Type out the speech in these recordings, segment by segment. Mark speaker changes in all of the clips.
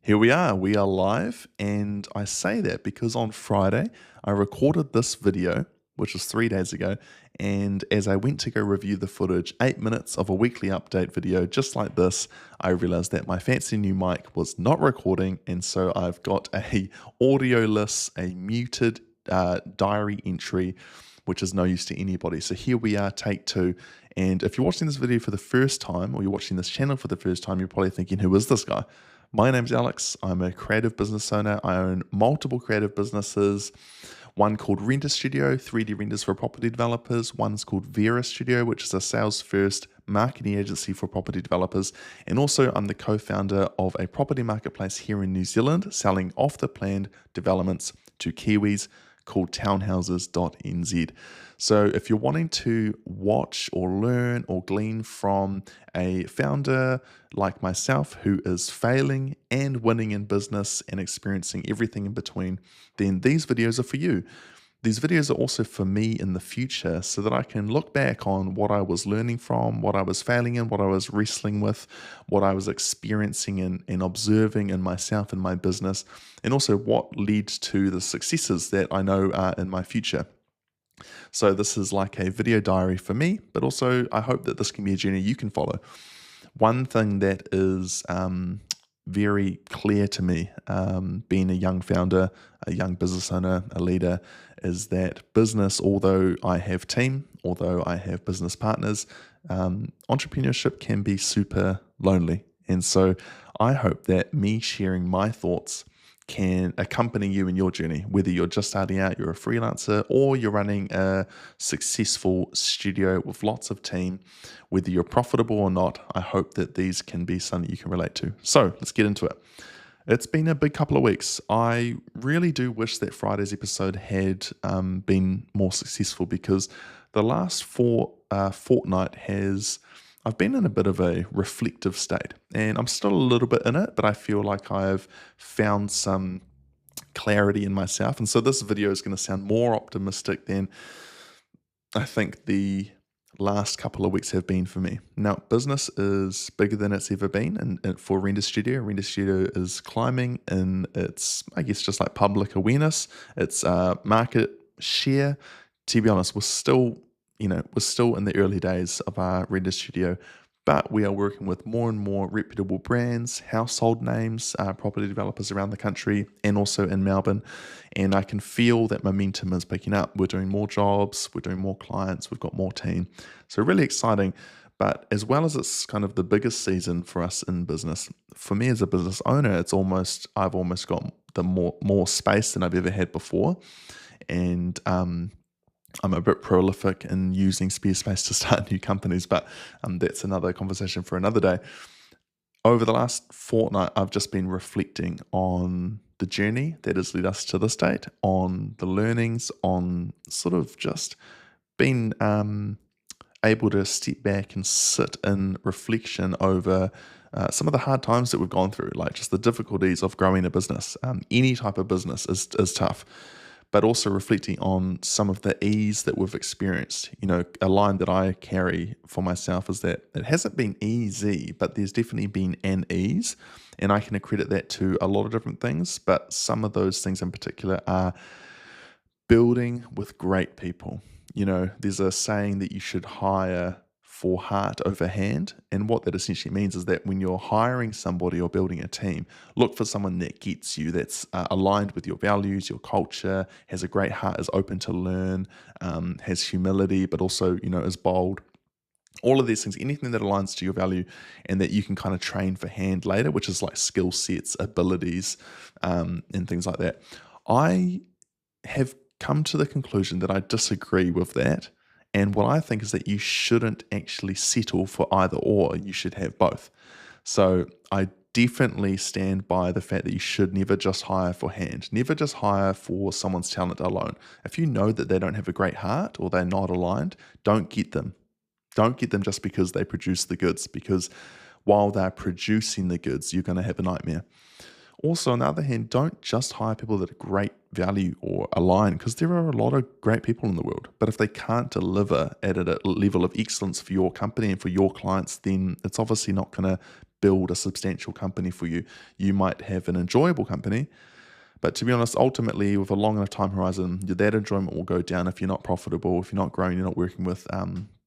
Speaker 1: Here we are live, and I say that because on Friday I recorded this video, which was 3 days ago, and as I went to go review the footage, 8 minutes of a weekly update video just like this, I realized that my fancy new mic was not recording, and so I've got a audio-less, a muted diary entry, which is no use to anybody. So here we are, take two. And if you're watching this video for the first time, or you're watching this channel for the first time, you're probably thinking, who is this guy? My name's Alex. I'm a creative business owner. I own multiple creative businesses. One called Render Studio, 3D renders for property developers. One's called Vera Studio, which is a sales-first marketing agency for property developers. And also, I'm the co-founder of a property marketplace here in New Zealand, selling off-the-plan developments to Kiwis called townhouses.nz. So if you're wanting to watch or learn or glean from a founder like myself who is failing and winning in business and experiencing everything in between, then these videos are for you. These videos are also for me in the future so that I can look back on what I was learning from, what I was failing in, what I was wrestling with, what I was experiencing and observing in myself and my business, and also what leads to the successes that I know are in my future. So this is like a video diary for me, but also I hope that this can be a journey you can follow. One thing that is very clear to me, being a young founder, a young business owner, a leader, is that business, although I have team, although I have business partners, entrepreneurship can be super lonely. And so I hope that me sharing my thoughts can accompany you in your journey, whether you're just starting out, you're a freelancer, or you're running a successful studio with lots of team. Whether you're profitable or not, I hope that these can be something you can relate to. So let's get into it. It's been a big couple of weeks. I really do wish that Friday's episode had been more successful, because the last fortnight I've been in a bit of a reflective state, and I'm still a little bit in it, but I feel like I've found some clarity in myself. And so this video is going to sound more optimistic than I think the last couple of weeks have been for me. Now, business is bigger than it's ever been, and for Render Studio. Render Studio is climbing in its, I guess, just like public awareness, its market share. To be honest, we're still in the early days of our Render Studio, but we are working with more and more reputable brands, household names, property developers around the country, and also in Melbourne. And I can feel that momentum is picking up. We're doing more jobs, we're doing more clients, we've got more team. So really exciting. But as well as it's kind of the biggest season for us in business, for me as a business owner, I've almost got the more space than I've ever had before. And I'm a bit prolific in using spare space to start new companies, but that's another conversation for another day. Over the last fortnight, I've just been reflecting on the journey that has led us to this date, on the learnings, on sort of just being able to step back and sit in reflection over some of the hard times that we've gone through, like just the difficulties of growing a business. Any type of business is tough. But also reflecting on some of the ease that we've experienced. A line that I carry for myself is that it hasn't been easy, but there's definitely been an ease. And I can accredit that to a lot of different things, but some of those things in particular are building with great people. There's a saying that you should hire for heart over hand. And what that essentially means is that when you're hiring somebody or building a team, look for someone that gets you, that's aligned with your values, your culture, has a great heart, is open to learn, has humility, but also, is bold. All of these things, anything that aligns to your value and that you can kind of train for hand later, which is like skill sets, abilities, and things like that. I have come to the conclusion that I disagree with that. And what I think is that you shouldn't actually settle for either or. You should have both. So I definitely stand by the fact that you should never just hire for hand. Never just hire for someone's talent alone. If you know that they don't have a great heart or they're not aligned, don't get them. Don't get them just because they produce the goods, because while they're producing the goods, you're going to have a nightmare. Also, on the other hand, don't just hire people that are great value or align, because there are a lot of great people in the world. But if they can't deliver at a level of excellence for your company and for your clients, then it's obviously not going to build a substantial company for you. You might have an enjoyable company, but to be honest, ultimately, with a long enough time horizon, that enjoyment will go down if you're not profitable, if you're not growing, you're not working with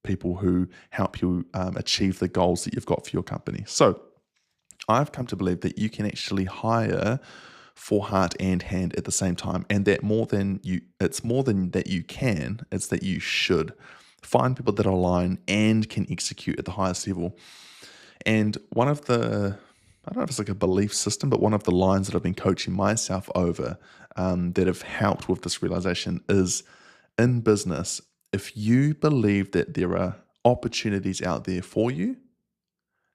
Speaker 1: people who help you achieve the goals that you've got for your company. So I've come to believe that you can actually hire for heart and hand at the same time, and that it's more than that you can, it's that you should. Find people that align and can execute at the highest level. And one of the, I don't know if it's like a belief system, but one of the lines that I've been coaching myself over that have helped with this realization is, in business, if you believe that there are opportunities out there for you,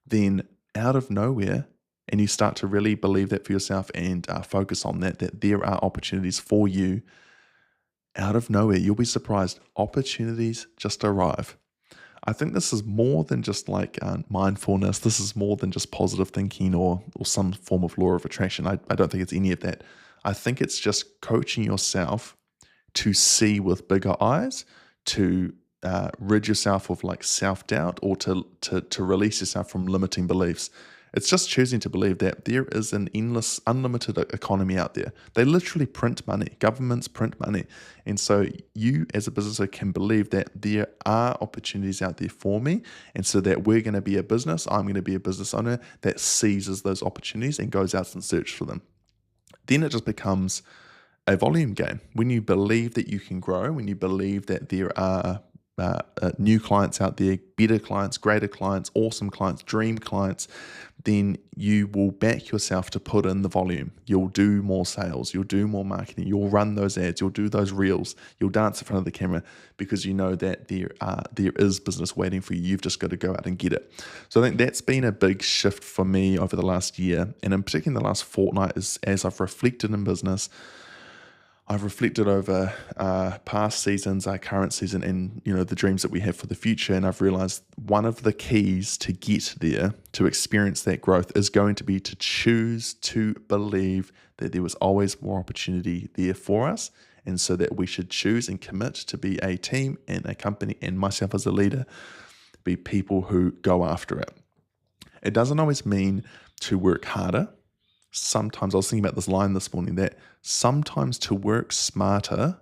Speaker 1: then out of nowhere, and you start to really believe that for yourself and focus on that there are opportunities for you, out of nowhere, you'll be surprised. Opportunities just arrive. I think this is more than just like mindfulness. This is more than just positive thinking or some form of law of attraction. I don't think it's any of that. I think it's just coaching yourself to see with bigger eyes, to rid yourself of like self-doubt, or to release yourself from limiting beliefs. It's just choosing to believe that there is an endless, unlimited economy out there. They literally print money. Governments print money. And so you as a business can believe that there are opportunities out there for me. And so that we're going to be a business, I'm going to be a business owner that seizes those opportunities and goes out and searches for them. Then it just becomes a volume game. When you believe that you can grow, when you believe that there are new clients out there, better clients, greater clients, awesome clients, dream clients, then you will back yourself to put in the volume. You'll do more sales, you'll do more marketing, you'll run those ads, you'll do those reels, you'll dance in front of the camera because you know that there is business waiting for you. You've just got to go out and get it. So I think that's been a big shift for me over the last year, and in particular in the last fortnight, as I've reflected in business. I've reflected over past seasons, our current season, and the dreams that we have for the future. And I've realized one of the keys to get there, to experience that growth, is going to be to choose to believe that there was always more opportunity there for us. And so that we should choose and commit to be a team and a company, and myself as a leader, be people who go after it. It doesn't always mean to work harder. Sometimes, I was thinking about this line this morning, that sometimes to work smarter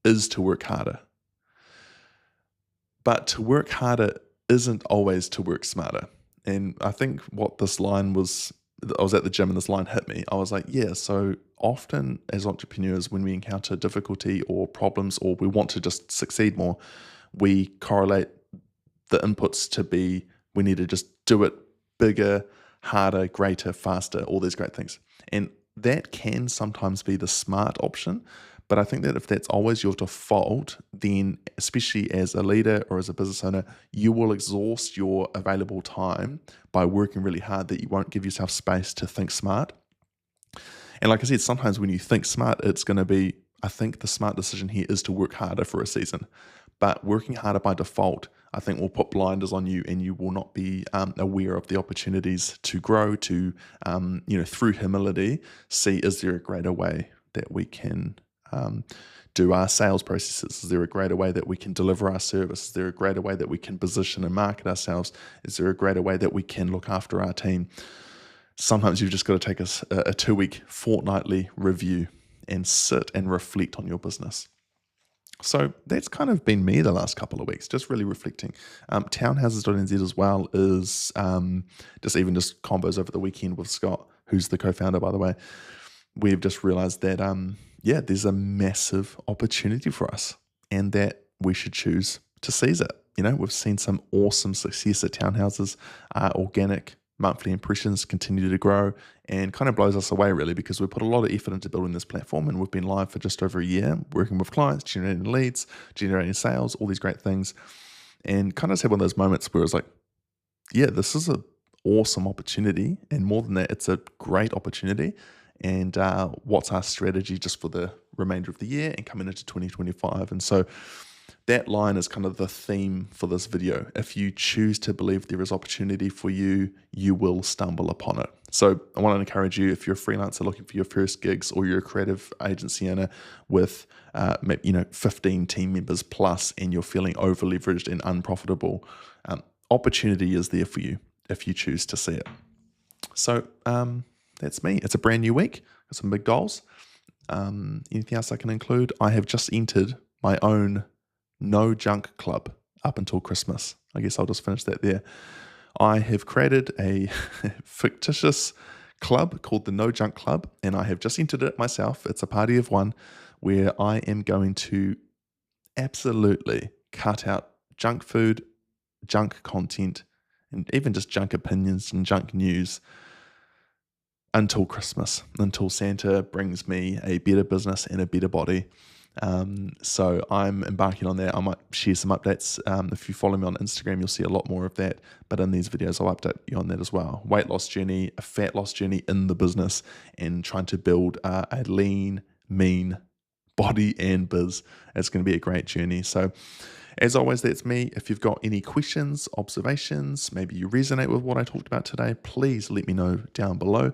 Speaker 1: is to work harder. But to work harder isn't always to work smarter. And I think what this line was, I was at the gym and this line hit me. I was like, yeah, so often as entrepreneurs, when we encounter difficulty or problems, or we want to just succeed more, we correlate the inputs to be, we need to just do it bigger, harder, greater, faster, all these great things. And that can sometimes be the smart option. But I think that if that's always your default, then especially as a leader or as a business owner, you will exhaust your available time by working really hard, that you won't give yourself space to think smart. And like I said, sometimes when you think smart, it's going to be, I think the smart decision here is to work harder for a season. But working harder by default, I think, will put blinders on you, and you will not be aware of the opportunities to grow, to, through humility, see, is there a greater way that we can do our sales processes? Is there a greater way that we can deliver our service? Is there a greater way that we can position and market ourselves? Is there a greater way that we can look after our team? Sometimes you've just got to take a 2-week fortnightly review and sit and reflect on your business. So that's kind of been me the last couple of weeks, just really reflecting. Townhouses.nz as well is just combos over the weekend with Scott, who's the co-founder, by the way. We've just realized that, there's a massive opportunity for us, and that we should choose to seize it. We've seen some awesome success at Townhouses. Organic monthly impressions continue to grow, and kind of blows us away, really, because we put a lot of effort into building this platform, and we've been live for just over a year, working with clients, generating leads, generating sales, all these great things. And kind of just had one of those moments where it's like, yeah, this is an awesome opportunity, and more than that, it's a great opportunity. And what's our strategy just for the remainder of the year and coming into 2025? And so that line is kind of the theme for this video. If you choose to believe there is opportunity for you, you will stumble upon it. So I want to encourage you, if you're a freelancer looking for your first gigs, or you're a creative agency owner with 15 team members plus, and you're feeling over leveraged and unprofitable, opportunity is there for you. if you choose to see it. So that's me. It's a brand new week. Got some big goals. Anything else I can include? I have just entered my own no junk club up until Christmas. I guess I'll just finish that there. I have created a fictitious club called the No Junk Club, and I have just entered it myself. It's a party of one where I am going to absolutely cut out junk food, junk content, and even just junk opinions and junk news until Christmas, until Santa brings me a better business and a better body. So I'm embarking on that. I might share some updates. If you follow me on Instagram, you'll see a lot more of that. But in these videos, I'll update you on that as well. Weight loss journey, a fat loss journey in the business, and trying to build a lean, mean body and biz. It's going to be a great journey. So as always, that's me. If you've got any questions, observations, maybe you resonate with what I talked about today, please let me know down below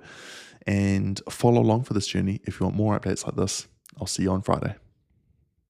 Speaker 1: and follow along for this journey. If you want more updates like this, I'll see you on Friday.